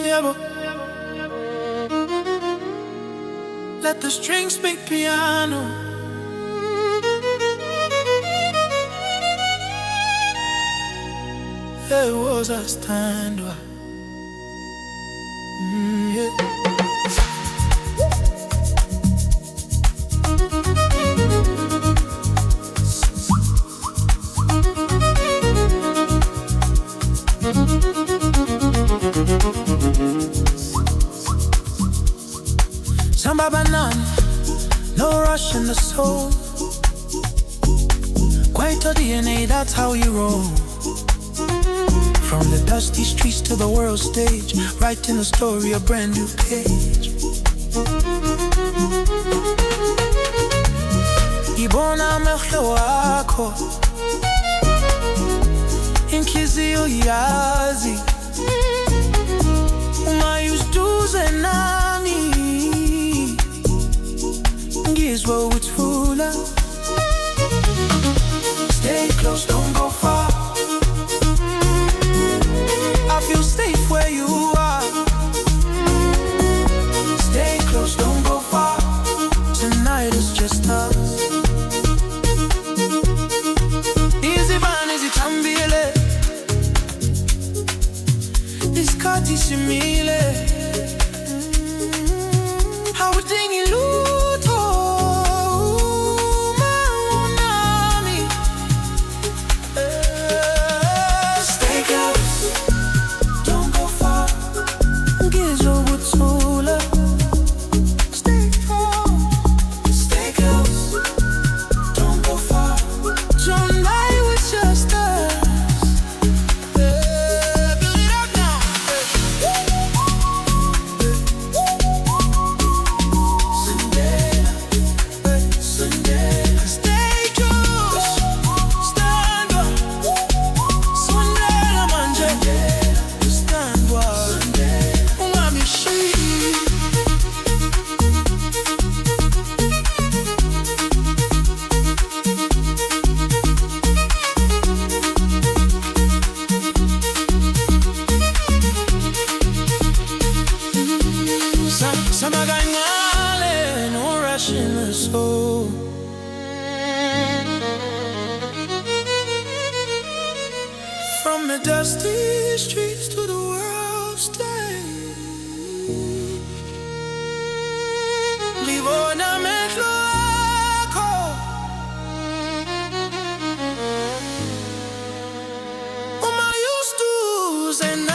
Yeah, but let the strings speak piano. There was a stand by. Yeah. Samba banana, no rush in the soul. Quite a DNA, that's how you roll. From the dusty streets to the world stage, writing the story, a brand new page. Ibona mehlo wako, inhliziyo yazi, ungayuduze nami, ngizwa uthula. Stay close, don't go far. I feel safe where you are. Stay close, don't go far. Tonight is just us. Easy man, easy tambile. Iskati simile. Hawudingi luto. Maunami. Stay close. Samaganyale, no rush in the soul. From the dusty streets to the world stage, Livona mehlo wako, umayuduze nami.